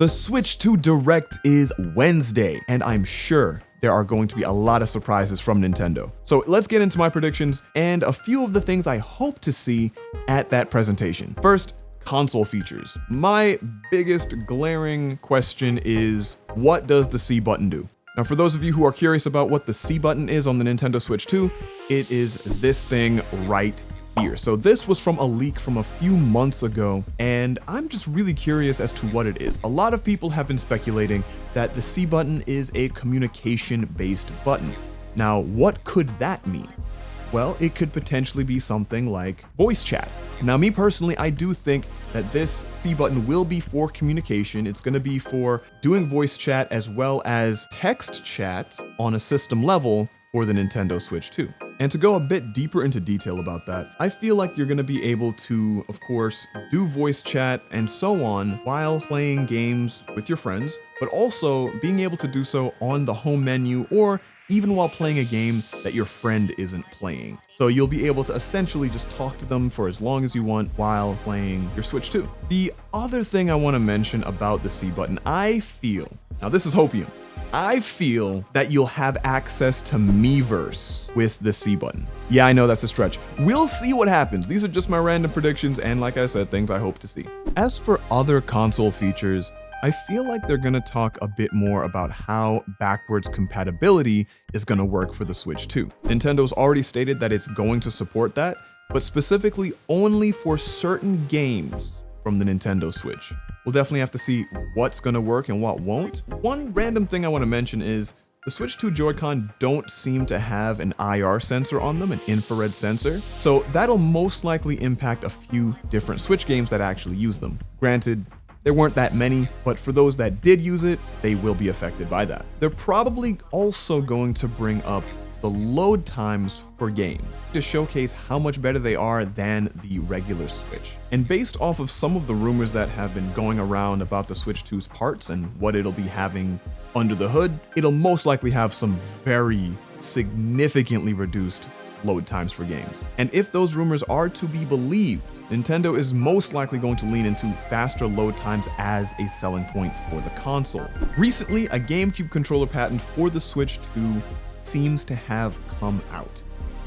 The Switch 2 Direct is Wednesday, and I'm sure there are going to be a lot of surprises from Nintendo. So let's get into my predictions and a few of the things I hope to see at that presentation. First, console features. My biggest glaring question is, what does the C button do? Now, for those of you who are curious about what the C button is on the Nintendo Switch 2, it is this thing right here. So this was from a leak from a few months ago, and I'm just really curious as to what it is. A lot of people have been speculating that the C button is a communication-based button. Now, what could that mean? Well, it could potentially be something like voice chat. Now, me personally, I do think that this C button will be for communication. It's going to be for doing voice chat as well as text chat on a system level for the Nintendo Switch 2. And to go a bit deeper into detail about that, I feel like you're going to be able to, of course, do voice chat and so on while playing games with your friends, but also being able to do so on the home menu or even while playing a game that your friend isn't playing. So you'll be able to essentially just talk to them for as long as you want while playing your Switch 2. The other thing I want to mention about the C button, I feel, now this is hopium, I feel that you'll have access to Miiverse with the C button. Yeah, I know that's a stretch. We'll see what happens. These are just my random predictions and, like I said, things I hope to see. As for other console features, I feel like they're going to talk a bit more about how backwards compatibility is going to work for the Switch 2. Nintendo's already stated that it's going to support that, but specifically only for certain games from the Nintendo Switch. We'll definitely have to see what's going to work and what won't. One random thing I want to mention is the Switch 2 Joy-Con don't seem to have an IR sensor on them, an infrared sensor, so that'll most likely impact a few different Switch games that actually use them. Granted, there weren't that many, but for those that did use it, they will be affected by that. They're probably also going to bring up the load times for games to showcase how much better they are than the regular Switch. And based off of some of the rumors that have been going around about the Switch 2's parts and what it'll be having under the hood, it'll most likely have some very significantly reduced load times for games. And if those rumors are to be believed, Nintendo is most likely going to lean into faster load times as a selling point for the console. Recently, a GameCube controller patent for the Switch 2 seems to have come out.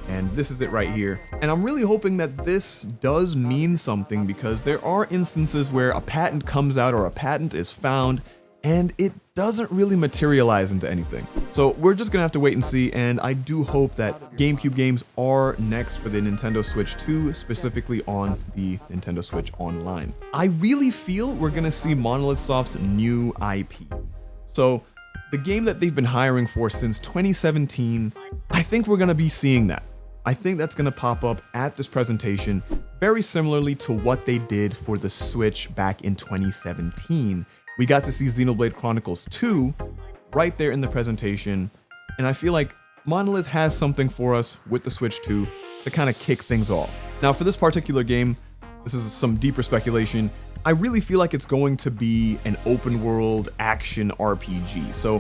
And this is it right here. And I'm really hoping that this does mean something, because there are instances where a patent comes out or a patent is found and it doesn't really materialize into anything. So we're just gonna have to wait and see, and I do hope that GameCube games are next for the Nintendo Switch 2, specifically on the Nintendo Switch Online. I really feel we're gonna see Monolith Soft's new IP. So the game that they've been hiring for since 2017, I think we're gonna be seeing that. I think that's gonna pop up at this presentation, very similarly to what they did for the Switch back in 2017. We got to see Xenoblade Chronicles 2 right there in the presentation, and I feel like Monolith has something for us with the Switch 2 to kind of kick things off. Now, for this particular game, this is some deeper speculation, I really feel like it's going to be an open world action RPG. So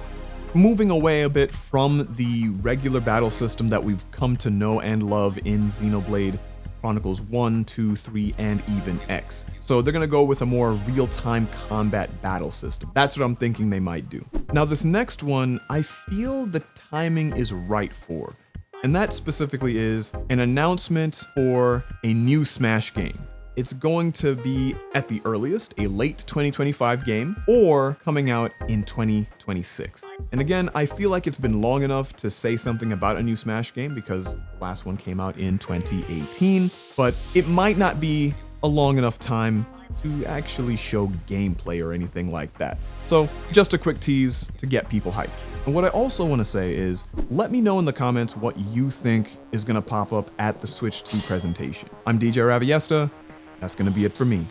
moving away a bit from the regular battle system that we've come to know and love in Xenoblade Chronicles 1, 2, 3, and even X. So they're gonna go with a more real-time combat battle system. That's what I'm thinking they might do. Now, this next one, I feel the timing is right for, and that specifically is an announcement for a new Smash game. It's going to be, at the earliest, a late 2025 game, or coming out in 2026. And again, I feel like it's been long enough to say something about a new Smash game, because the last one came out in 2018, but it might not be a long enough time to actually show gameplay or anything like that. So just a quick tease to get people hyped. And what I also want to say is, let me know in the comments what you think is going to pop up at the Switch 2 presentation. I'm DJ Raviesta. That's going to be it for me.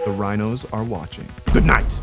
The Rhinos are watching. Good night.